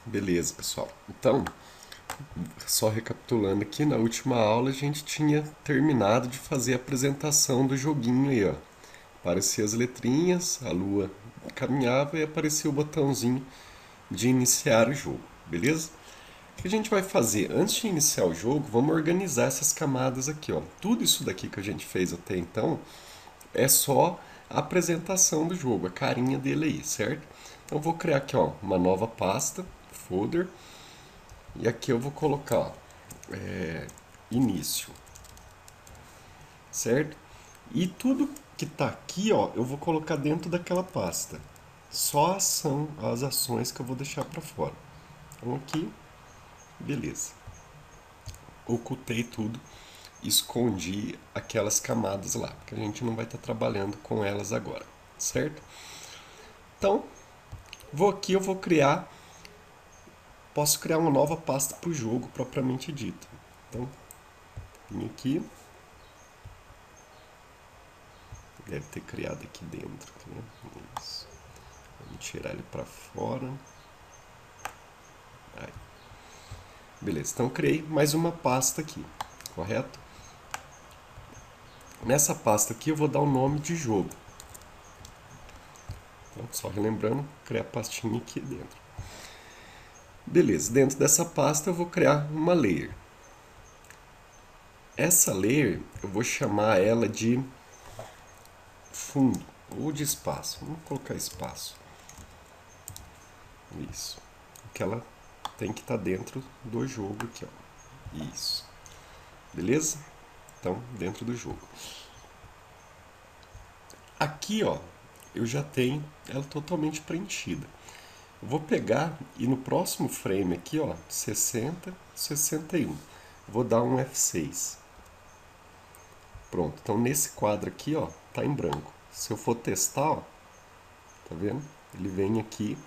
Beleza, pessoal. Então, só recapitulando aqui, na última aula a gente tinha terminado de fazer a apresentação do joguinho aí, ó. Aparecia as letrinhas, a lua caminhava e aparecia o botãozinho de iniciar o jogo, beleza? O que a gente vai fazer? Antes de iniciar o jogo, vamos organizar essas camadas aqui, ó. Tudo isso daqui que a gente fez até então é só a apresentação do jogo, a carinha dele aí, certo? Então eu vou criar aqui, ó, uma nova pasta, folder, e aqui eu vou colocar, ó, início, certo? E tudo que está aqui, ó, eu vou colocar dentro daquela pasta. Só são as ações que eu vou deixar para fora. Então aqui, beleza. Ocultei tudo, escondi aquelas camadas lá, porque a gente não vai estar trabalhando com elas agora, certo? Então, eu vou criar, posso criar uma nova pasta para o jogo propriamente dito. Então, vim aqui, deve ter criado aqui dentro, né? Isso. Vamos tirar ele para fora. Aí. Beleza, então criei mais uma pasta aqui, correto? Nessa pasta aqui eu vou dar o nome de jogo. Então, só relembrando, criar a pastinha aqui dentro. Beleza, dentro dessa pasta eu vou criar uma layer. Essa layer eu vou chamar ela de fundo ou de espaço. Vamos colocar espaço. Isso. Que ela tem que estar dentro do jogo aqui, ó. Isso. Beleza? Então, dentro do jogo. Aqui, ó, eu já tenho ela totalmente preenchida. Eu vou pegar e no próximo frame aqui, ó, 60, 61, vou dar um F6. Pronto, então nesse quadro aqui, ó, tá em branco. Se eu for testar, ó, tá vendo? Ele vem aqui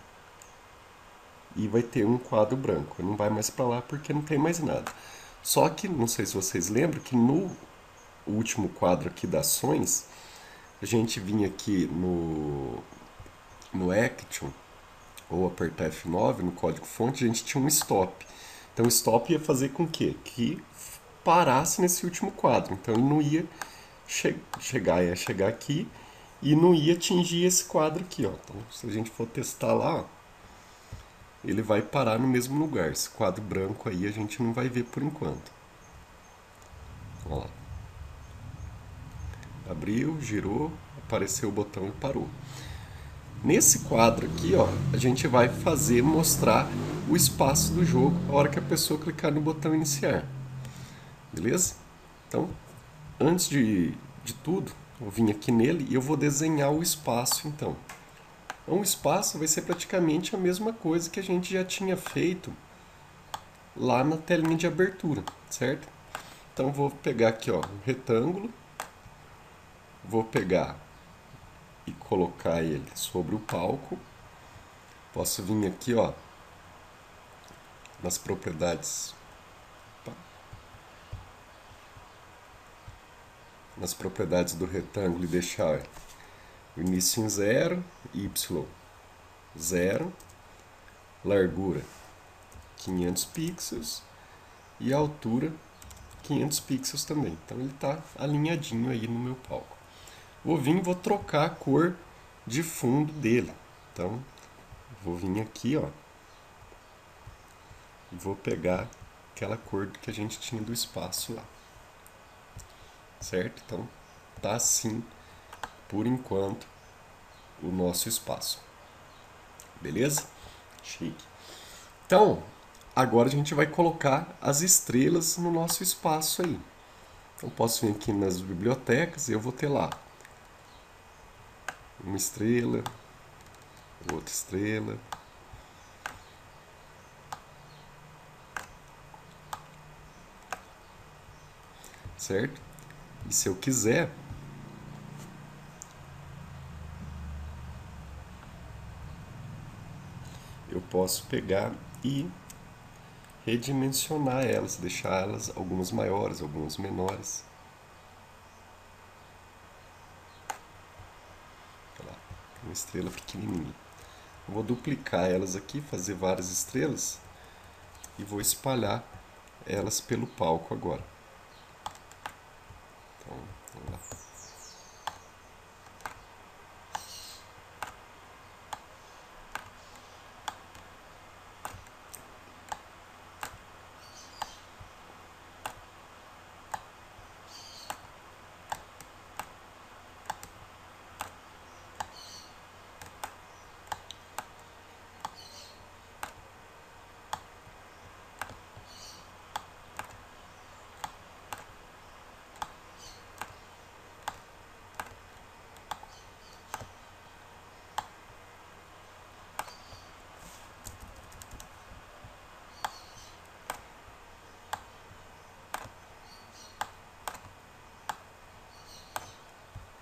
e vai ter um quadro branco. Não vai mais para lá porque não tem mais nada. Só que, não sei se vocês lembram, que no último quadro aqui das ações, a gente vinha aqui no Action, ou apertar F9 no código-fonte, a gente tinha um stop. Então o stop ia fazer com que parasse nesse último quadro. Então ele não ia ia chegar aqui e não ia atingir esse quadro aqui, ó. Então se a gente for testar lá, ó, ele vai parar no mesmo lugar. Esse quadro branco aí a gente não vai ver por enquanto. Ó lá. Abriu, girou, apareceu o botão e parou. Nesse quadro aqui, ó, a gente vai mostrar o espaço do jogo a hora que a pessoa clicar no botão iniciar. Beleza? Então, antes de tudo, eu vim aqui nele e eu vou desenhar o espaço, então. Então, o espaço vai ser praticamente a mesma coisa que a gente já tinha feito lá na telinha de abertura, certo? Então, vou pegar aqui, ó, um retângulo, vou pegar e colocar ele sobre o palco. Posso vir aqui, ó, nas propriedades, do retângulo e deixar o início em 0, y 0, largura 500 pixels e a altura 500 pixels também. Então ele está alinhadinho aí no meu palco. Vou vir e vou trocar a cor de fundo dele. Então vou vir aqui, ó, e vou pegar aquela cor que a gente tinha do espaço lá. Certo? Então tá assim por enquanto o nosso espaço. Beleza? Chique. Então, agora a gente vai colocar as estrelas no nosso espaço aí. Então posso vir aqui nas bibliotecas e eu vou ter lá uma estrela, outra estrela, certo? E se eu quiser, eu posso pegar e redimensionar elas, deixar elas algumas maiores, algumas menores. Olha lá, uma estrela pequenininha. Vou duplicar elas aqui, fazer várias estrelas e vou espalhar elas pelo palco agora. Então, vamos lá.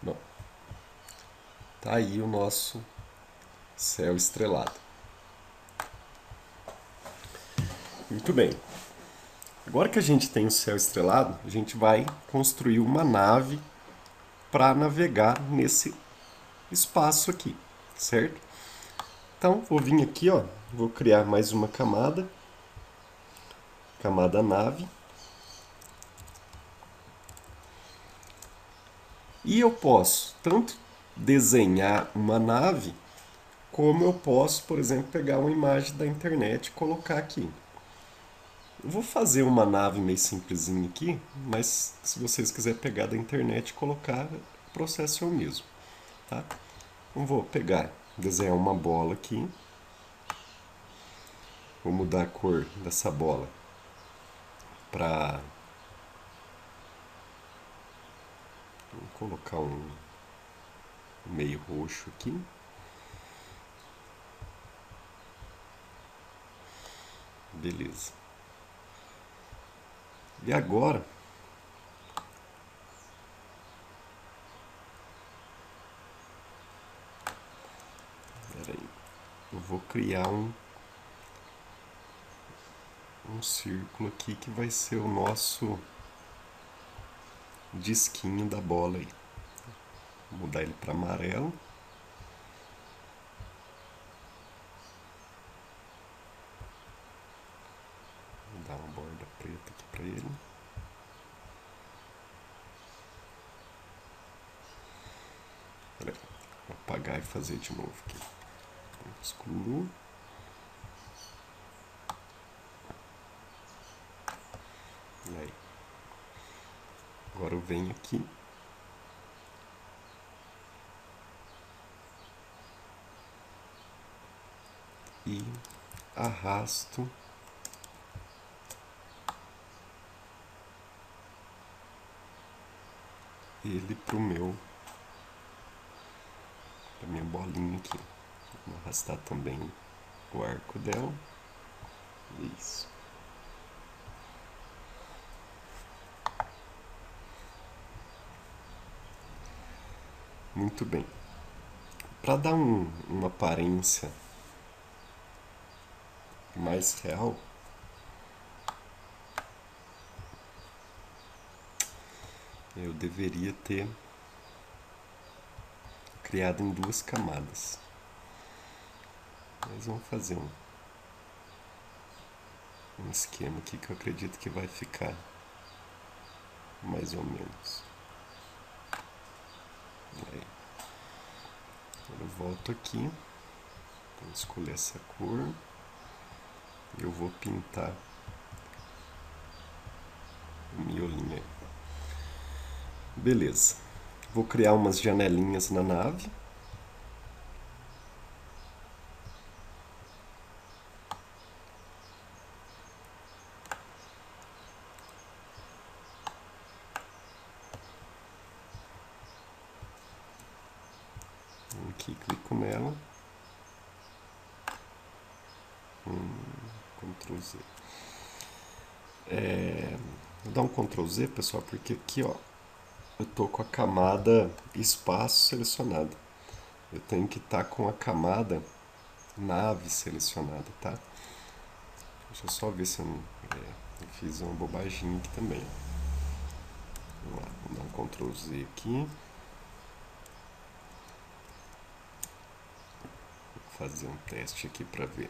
Bom, tá aí o nosso céu estrelado. Muito bem. Agora que a gente tem o céu estrelado, a gente vai construir uma nave para navegar nesse espaço aqui, certo? Então, vou vir aqui, ó, vou criar mais uma camada, camada nave. E eu posso tanto desenhar uma nave, como eu posso, por exemplo, pegar uma imagem da internet e colocar aqui. Eu vou fazer uma nave meio simplesinha aqui, mas se vocês quiserem pegar da internet e colocar, o processo é o mesmo, tá? Então vou pegar, desenhar uma bola aqui. Vou mudar a cor dessa bola para... Vou colocar um meio roxo aqui. Beleza. E agora, peraí, eu vou criar um círculo aqui que vai ser o nosso disquinho da bola aí. Vou mudar ele para amarelo. Vou dar uma borda preta aqui para ele. Peraí, vou apagar e fazer de novo aqui. Excluo. E aí. Agora eu venho aqui. E arrasto ele para minha bolinha aqui. Vou arrastar também o arco dela. Isso. Muito bem. Para dar uma aparência mais real, eu deveria ter criado em duas camadas. Mas vamos fazer um esquema aqui que eu acredito que vai ficar mais ou menos. Aí. Eu volto aqui, vou escolher essa cor e eu vou pintar o miolinho aí. Beleza. Vou criar umas janelinhas na nave. Aqui, clico nela. Ctrl Z. Vou dar um Ctrl Z, pessoal, porque aqui, ó, eu tô com a camada espaço selecionada. Eu tenho que estar com a camada nave selecionada, tá? Deixa eu só ver se eu fiz uma bobaginha aqui também. Vamos lá, vou dar um Ctrl Z aqui. fazer um teste aqui para ver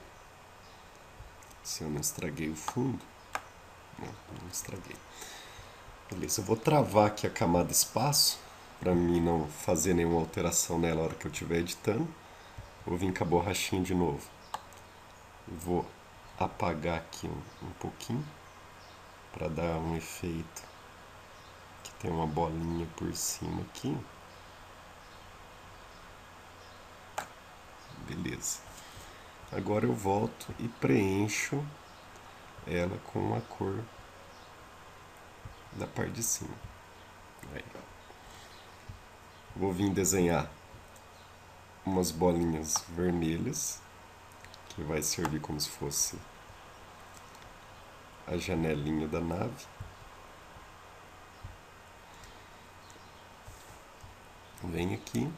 se eu não estraguei o fundo. Não estraguei. Beleza, eu vou travar aqui a camada espaço para mim não fazer nenhuma alteração nela na hora que eu estiver editando. Vou vir com a borrachinha de novo. Vou apagar aqui um pouquinho para dar um efeito que tem uma bolinha por cima aqui. Beleza. Agora eu volto e preencho ela com a cor da parte de cima. Aí. Vou vir desenhar umas bolinhas vermelhas, que vai servir como se fosse a janelinha da nave. Venho aqui.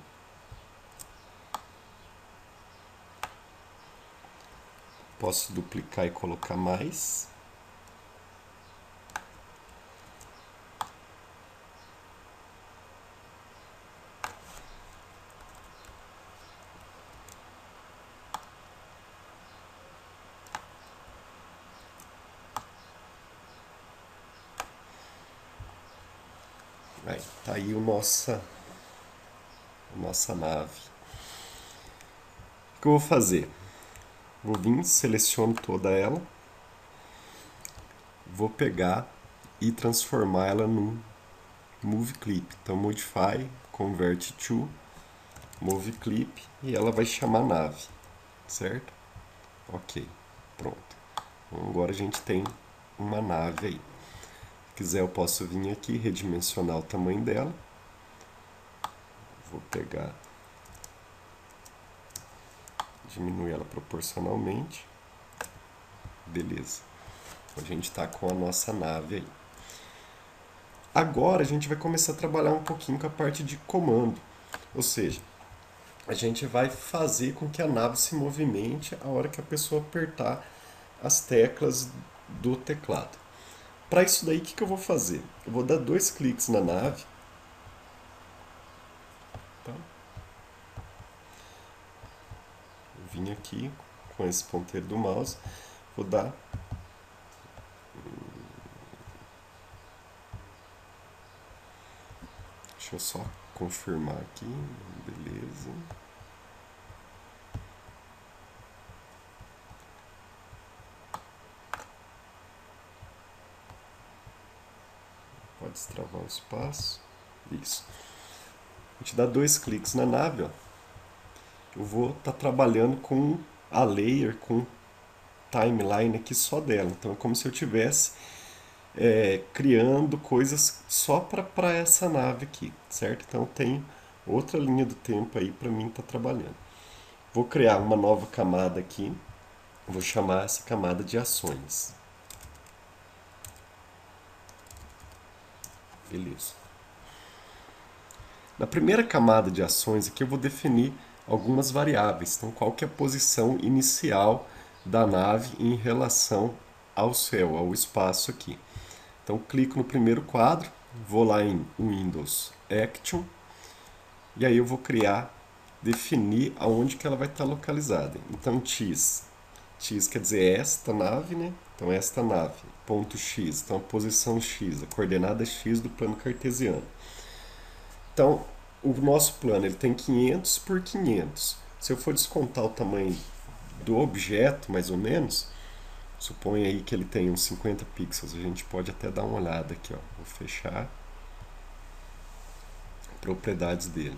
Posso duplicar e colocar mais. Aí, tá aí a nossa nave. O que eu vou fazer? Vou vir, seleciono toda ela, vou pegar e transformar ela num Move Clip. Então, Modify, Convert to, Move Clip, e ela vai chamar nave, certo? Ok, pronto. Então, agora a gente tem uma nave aí. Se quiser, eu posso vir aqui, redimensionar o tamanho dela. Vou pegar, diminuir ela proporcionalmente. Beleza. A gente está com a nossa nave aí. Agora a gente vai começar a trabalhar um pouquinho com a parte de comando. Ou seja, a gente vai fazer com que a nave se movimente a hora que a pessoa apertar as teclas do teclado. Para isso daí, o que eu vou fazer? Eu vou dar 2 cliques na nave. Tá? Vim aqui com esse ponteiro do mouse, vou dar deixa eu só confirmar aqui, beleza. Pode destravar o espaço. Isso. A gente dá 2 cliques na nave, ó. Eu vou estar trabalhando com a layer, com timeline aqui só dela. Então é como se eu tivesse criando coisas só para essa nave aqui, certo? Então tem outra linha do tempo aí para mim estar trabalhando. Vou criar uma nova camada aqui. Vou chamar essa camada de ações. Beleza. Na primeira camada de ações aqui eu vou definir algumas variáveis. Então, qual que é a posição inicial da nave em relação ao céu, ao espaço aqui. Então, clico no primeiro quadro, vou lá em Windows Action, e aí eu vou definir aonde que ela vai estar localizada. Então, X quer dizer esta nave, né? Então, esta nave, ponto X, então a posição X, a coordenada X do plano cartesiano. Então, o nosso plano ele tem 500 por 500. Se eu for descontar o tamanho do objeto, mais ou menos, suponha aí que ele tem uns 50 pixels. A gente pode até dar uma olhada aqui, ó. Vou fechar propriedades dele.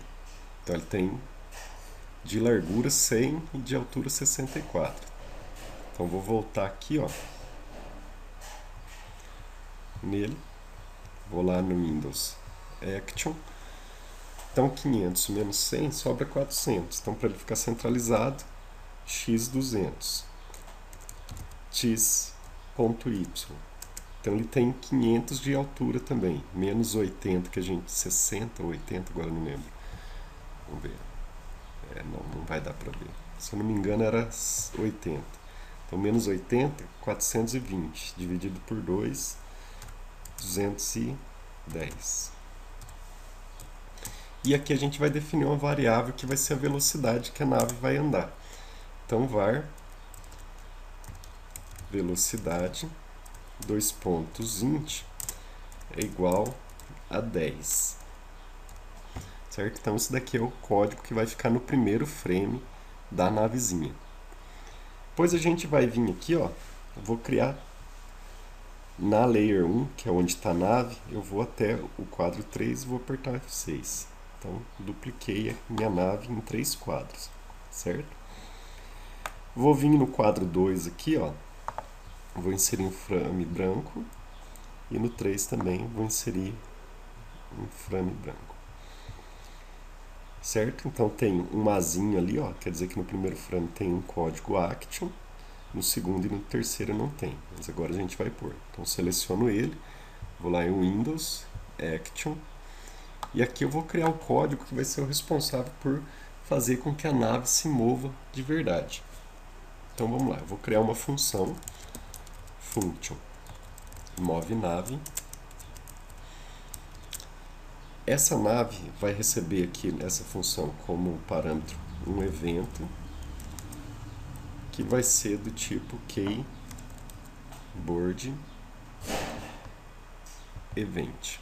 Então, ele tem de largura 100 e de altura 64. Então, vou voltar aqui, ó, nele. Vou lá no Windows Action. Então, 500 menos 100 sobra 400. Então, para ele ficar centralizado, x200. x.y. Então, ele tem 500 de altura também. Menos 80, que a gente... 60 ou 80, agora não lembro. Vamos ver. Não vai dar para ver. Se eu não me engano, era 80. Então, menos 80, 420. Dividido por 2, 210. E aqui a gente vai definir uma variável que vai ser a velocidade que a nave vai andar. Então, var velocidade, dois pontos, int, é igual a 10. Certo? Então, isso daqui é o código que vai ficar no primeiro frame da navezinha. Depois a gente vai vir aqui, ó, eu vou criar na layer 1, que é onde está a nave, eu vou até o quadro 3 e vou apertar F6. Então, dupliquei a minha nave em 3 quadros, certo? Vou vir no quadro 2 aqui, ó, vou inserir um frame branco, e no 3 também vou inserir um frame branco. Certo? Então tem um azinho ali, ó, quer dizer que no primeiro frame tem um código action, no segundo e no terceiro não tem, mas agora a gente vai pôr. Então seleciono ele, vou lá em Windows, Action, e aqui eu vou criar o código que vai ser o responsável por fazer com que a nave se mova de verdade. Então vamos lá, eu vou criar uma função, function, move nave. Essa nave vai receber aqui nessa função como parâmetro um evento que vai ser do tipo keyboard event.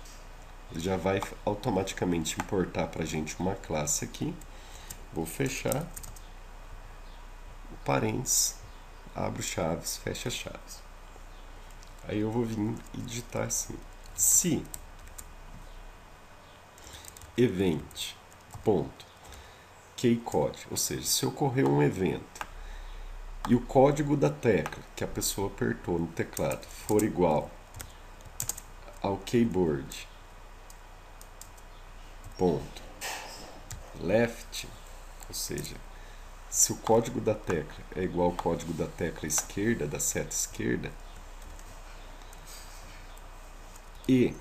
Ele já vai automaticamente importar para a gente uma classe aqui. Vou fechar o parênteses, abro chaves, fecha chaves. Aí eu vou vir e digitar assim: se event ponto keycode, ou seja, se ocorrer um evento e o código da tecla que a pessoa apertou no teclado for igual ao keyboard ponto left, ou seja, se o código da tecla é igual ao código da tecla esquerda, da seta esquerda, e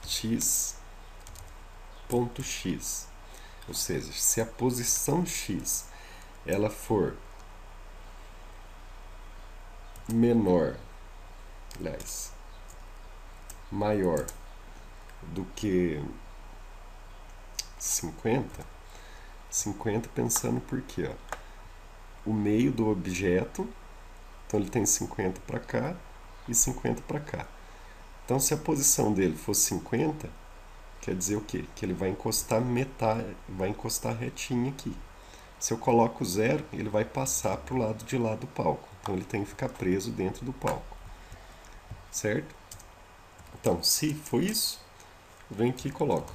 x.x, ou seja, se a posição x ela for menor, aliás, maior do que 50 pensando por quê? Ó, o meio do objeto, então ele tem 50 para cá e 50 para cá. Então, se a posição dele for 50, quer dizer o quê? Que ele vai encostar metade, vai encostar retinho aqui. Se eu coloco 0, ele vai passar para o lado de lá do palco. Então, ele tem que ficar preso dentro do palco. Certo? Então, se for isso, vem aqui e coloco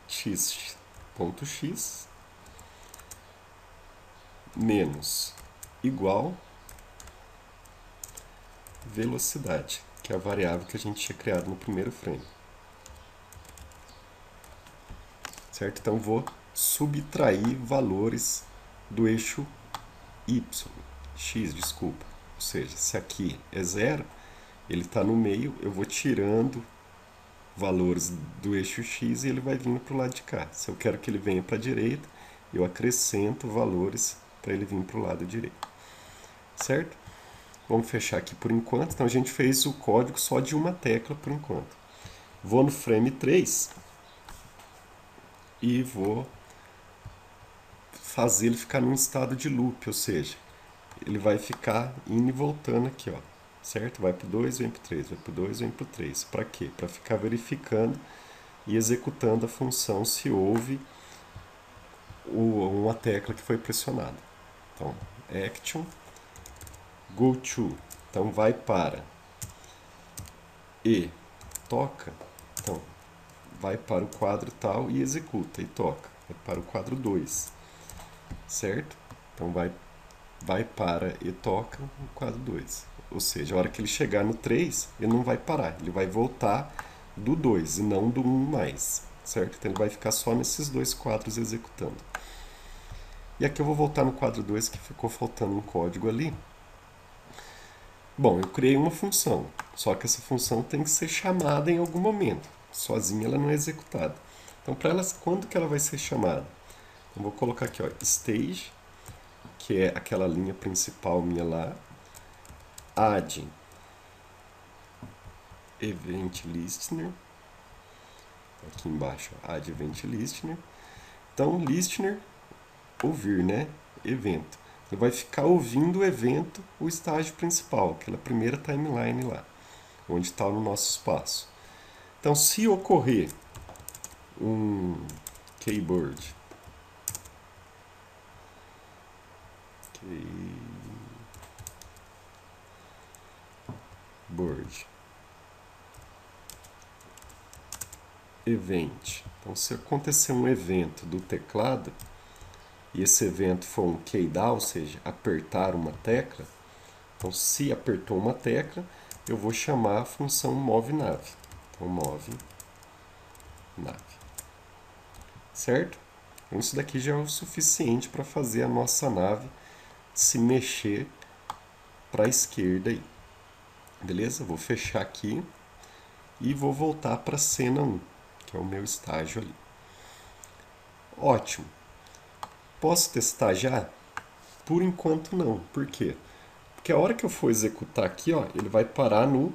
x.x menos igual velocidade, que é a variável que a gente tinha criado no primeiro frame. Certo? Então, vou subtrair valores do eixo y, x, desculpa. Ou seja, se aqui é 0, ele está no meio, eu vou tirando valores do eixo x e ele vai vindo para o lado de cá. Se eu quero que ele venha para a direita, eu acrescento valores para ele vir para o lado direito. Certo? Vamos fechar aqui por enquanto. Então, a gente fez o código só de uma tecla por enquanto. Vou no frame 3 e vou fazer ele ficar num estado de loop, ou seja, ele vai ficar indo e voltando aqui, ó, certo? Vai para o 2, vem para o 3, vai para o 2, vem para o 3. Para quê? Para ficar verificando e executando a função se houve uma tecla que foi pressionada. Então, action, go to, então vai para e toca, então vai para o quadro tal e executa e toca, vai para o quadro 2, certo? Então vai para e toca no quadro 2. Ou seja, a hora que ele chegar no 3, ele não vai parar, ele vai voltar do 2 e não do 1 mais, certo? Então ele vai ficar só nesses dois quadros executando. E aqui eu vou voltar no quadro 2 que ficou faltando um código ali. Bom, eu criei uma função, só que essa função tem que ser chamada em algum momento. Sozinha ela não é executada. Então, para ela, quando que ela vai ser chamada? Eu vou colocar aqui, ó, stage, que é aquela linha principal minha lá, add Event Listener. Aqui embaixo, Add Event Listener. Então, Listener, ouvir, né? Evento. Ele vai ficar ouvindo o evento, o estágio principal, aquela primeira timeline lá, onde está o nosso espaço. Então, se ocorrer um keyword, event. Então, se acontecer um evento do teclado, e esse evento for um keydown, ou seja, apertar uma tecla, então se apertou uma tecla, eu vou chamar a função moveNav. Então, moveNav. Certo? Então, isso daqui já é o suficiente para fazer a nossa nave se mexer para a esquerda aí. Beleza? Vou fechar aqui e vou voltar para a cena 1, que é o meu estágio ali. Ótimo. Posso testar já? Por enquanto não. Por quê? Porque a hora que eu for executar aqui, ó, ele vai parar no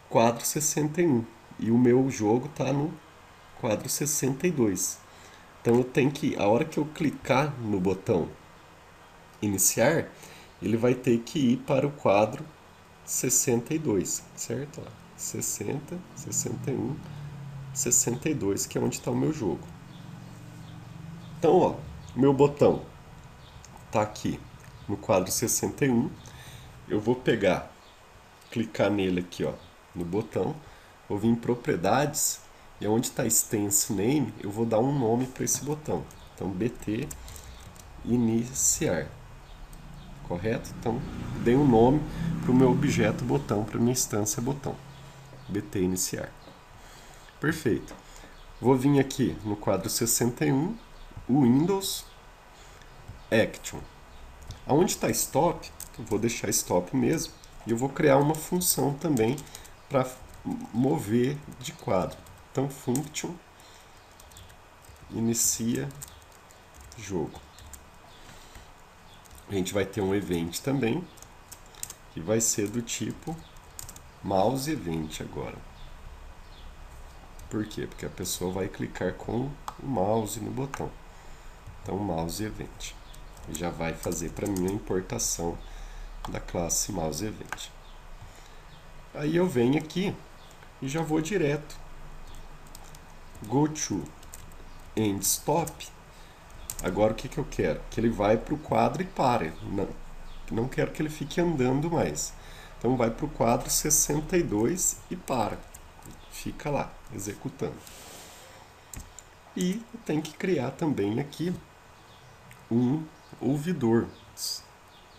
quadro 61. E o meu jogo está no quadro 62. Então eu tenho que, a hora que eu clicar no botão iniciar, ele vai ter que ir para o quadro 62, certo? 60, 61, 62, que é onde está o meu jogo. Então, ó, meu botão está aqui no quadro 61. Eu vou pegar, clicar nele aqui, ó, no botão, vou vir em propriedades, e onde está Stance Name, eu vou dar um nome para esse botão. Então, BT iniciar. Correto? Então, dei um nome para o meu objeto botão, para a minha instância botão. BT iniciar. Perfeito. Vou vir aqui no quadro 61, Windows, Action. Aonde está Stop, eu vou deixar Stop mesmo. E eu vou criar uma função também para mover de quadro. Então, Function inicia jogo. A gente vai ter um event também, que vai ser do tipo mouse event agora. Por quê? Porque a pessoa vai clicar com o mouse no botão. Então, mouse event. E já vai fazer para mim a importação da classe mouse event. Aí eu venho aqui e já vou direto. Go to end stop. Agora o que eu quero? Que ele vai para o quadro e pare. Não quero que ele fique andando mais. Então vai para o quadro 62 e para. Fica lá, executando. E eu tenho que criar também aqui um ouvidor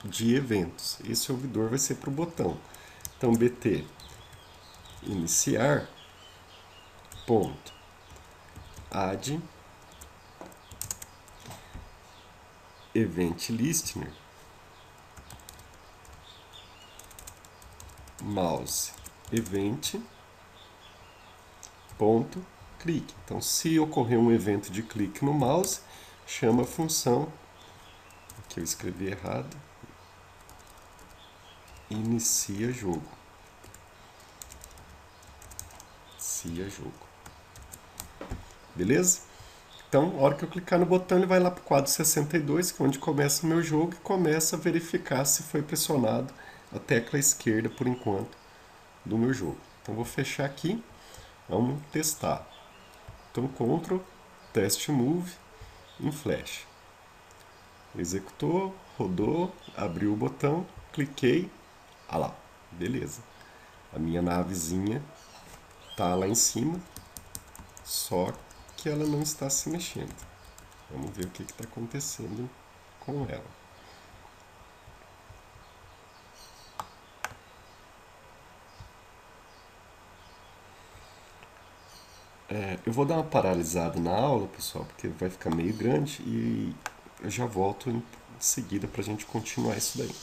de eventos. Esse ouvidor vai ser para o botão. Então, BT iniciar, ponto, add event listener, mouse event, ponto, clique. Então, se ocorrer um evento de clique no mouse, chama a função, que eu escrevi errado, inicia jogo. Inicia jogo. Beleza? Então, a hora que eu clicar no botão, ele vai lá para o quadro 62, que é onde começa o meu jogo, e começa a verificar se foi pressionado a tecla esquerda, por enquanto, do meu jogo. Então, vou fechar aqui. Vamos testar. Então, Ctrl, Test Move, em Flash. Executou, rodou, abriu o botão, cliquei. Ah lá, beleza. A minha navezinha tá lá em cima, só que ela não está se mexendo. Vamos ver o que está acontecendo com ela. Eu vou dar uma paralisada na aula, pessoal, porque vai ficar meio grande e eu já volto em seguida para a gente continuar isso daí.